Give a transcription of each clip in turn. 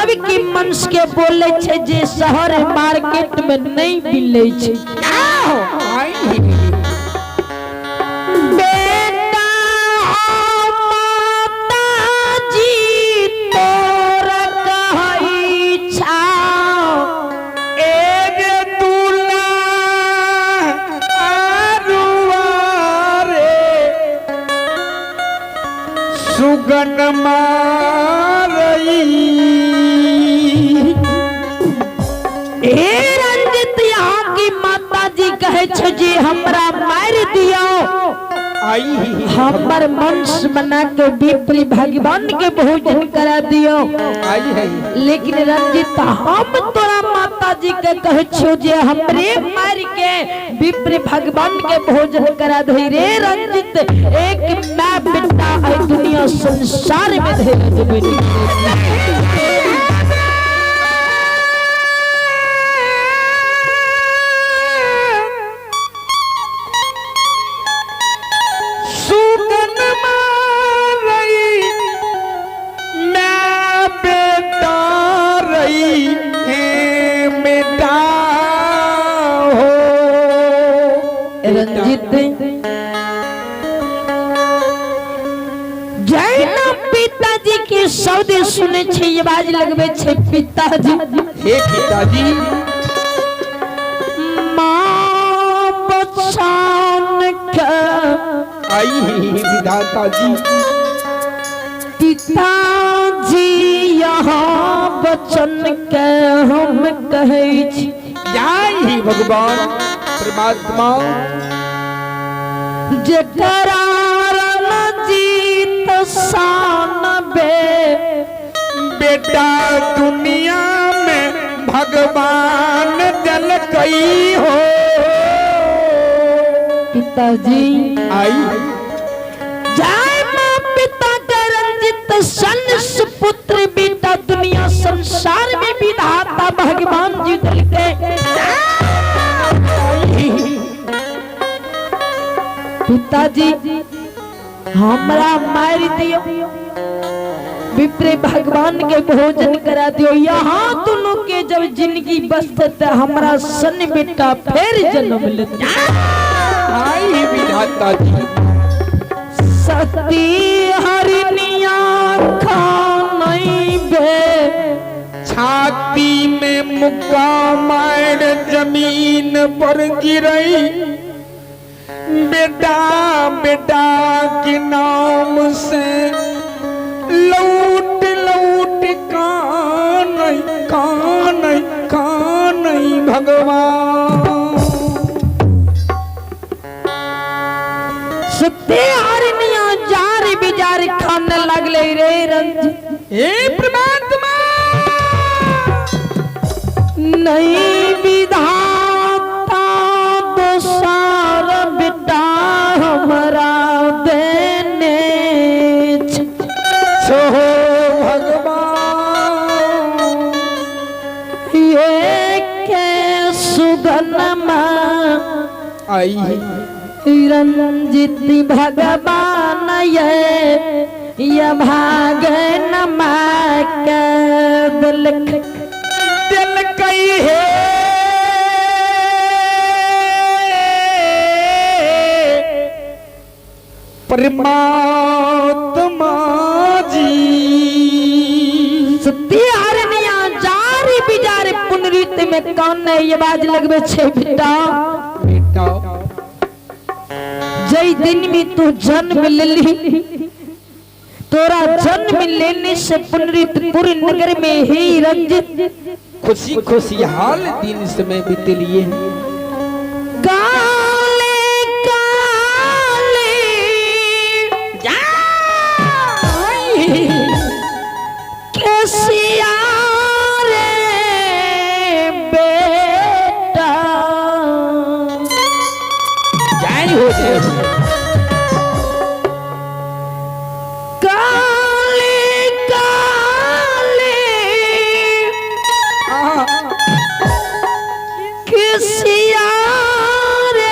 नवकी मंस के बोले छे जे शहर मार्केट में नहीं मिले छे। बेटा माताजी तोर कहई छाओ एक दूल्हा आरुआरे सुगन मारई। रंजित यहाँ की माता जी कहे छे जे हमरा मार दियो हमर मंस बना के विप्र भगवान के भोजन करा दियो। लेकिन रंजित हम तोरा माता जी के कहे छो जे हमरे मार के विप्र भगवान के भोजन करा दे रे। रंजित एक माँ बेटा है दुनिया संसार में धैर्य बेटी पिताजी के शब्द सुने छे आवाज लगबे छे पिताजी। हे पिताजी मां बचान के आई विधाता जी। पिताजी यहाँ बचन के हम कहे छी जय भगवान परमात्मा जकरा जीत शान बेटा दुनिया में भगवान जल कई हो। पिताजी आई जय मां पिता के रंजित संस पुत्र बेटा दुनिया संसार में विधाता भगवान जी दल के पिताजी हमरा मार दियो विप्र भगवान के भोजन करा दियो। यहाँ दोनों के जब जिंदगी बसत हमरा सन बेटा फिर जन्म लेता। आई विधाता जी सती हरनिया खानई बे छाती में मुक्का मार जमीन पर गिरई। बेटा बेटा के नाम से लौट लौट कान कान कान भगवान। सत्य हरनिया जार बिजार खाने लगले रे रंजित। हे परमात्मा नहीं विधाता दोसार बेटा हमरा देने सो भगवान। ये के सुगनमा आई रंजित भगवान ये भागन माँ के दिल कई है परमात्मा जी। सत्यारनिया जारी बिजारे पुनरीत में कौन है ये बाज लगबे छे बेटा। बेटा जय दिन में तू जन्म लेली तोरा जन्म लेने से पुनरीतपुर नगर में ही रंजित खुशी खुशी हाल दिन समय बीतलिए। काले काले कैसिया रे बेटा जय हो जय किसिया रे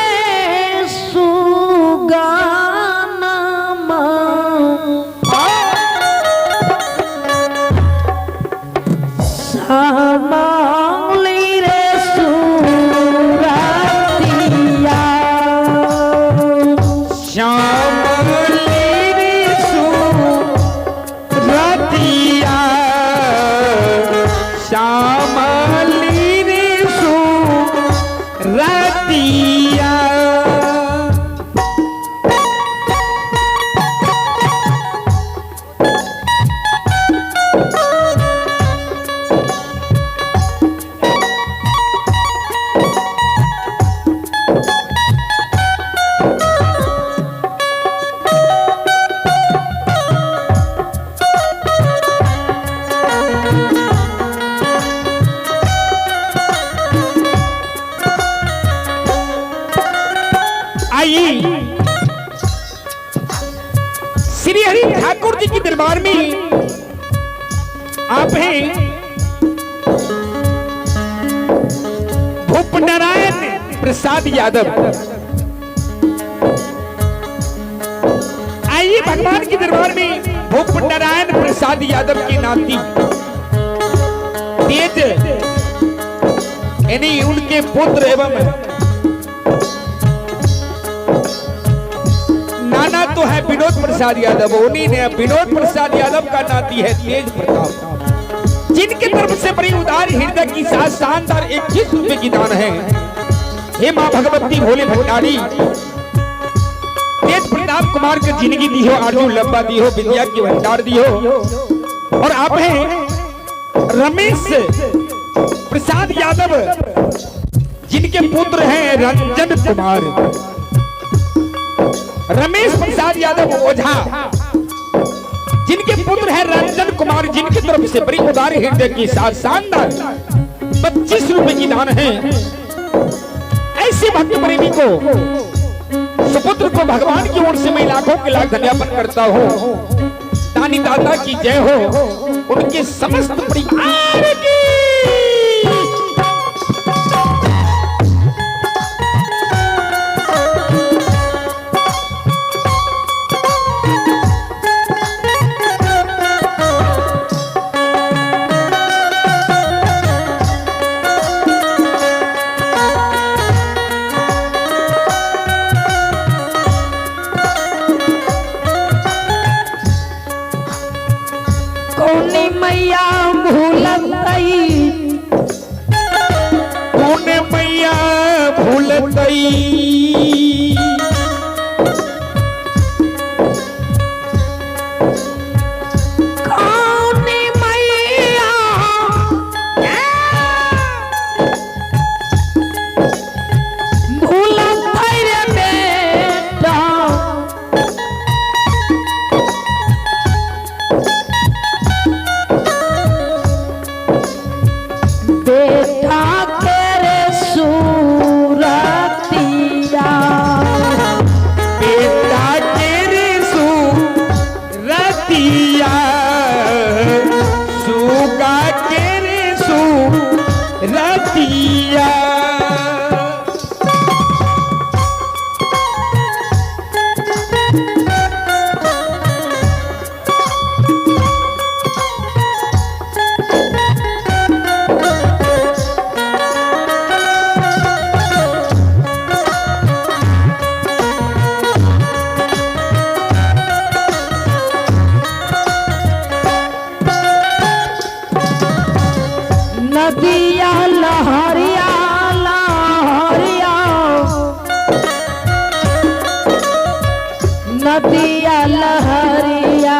श्री हरि ठाकुर जी के दरबार में आप हैं भूप नारायण प्रसाद यादव। आइए भगवान के दरबार में भूप नारायण प्रसाद यादव की नाती तेज यानी उनके पुत्र एवं नाना तो है विनोद प्रसाद यादव, उन्हीं ने विनोद प्रसाद यादव का नाती है तेज प्रताप, जिनके तरफ से बड़ी उदार हृदय की साथ शानदार 21 रुपए की दान है। हे मां भगवती भोले भंडारी, तेज प्रताप कुमार की जिंदगी दी हो, आयु लंबा दी हो, विद्या की भंडार दी हो। और आप हैं रमेश प्रसाद यादव, जिनके पुत्र हैं रंजन कुमार। रमेश प्रसाद यादव ओझा, जिनके पुत्र हैं रंजन कुमार, जिनकी तरफ से बड़ी उदार हृदय के साथ शानदार 25 रुपए की दान है। ऐसे भक्त प्रेमी को, सुपुत्र को भगवान की ओर से मैं लाखों के लाख धन्यवाद करता हूँ। दानी दाता की जय हो, उनके समस्त परिवार की। कौने मैया भूलतई, कौने मैया भूलतई, कौने मैया भूलतई रे बेटा, बेटा तेरे सूरतिया, बेटा तेरे सूरतिया, सुगा तेरे सूरतिया। नदिया लहरिया लहरिया, नदिया लहरिया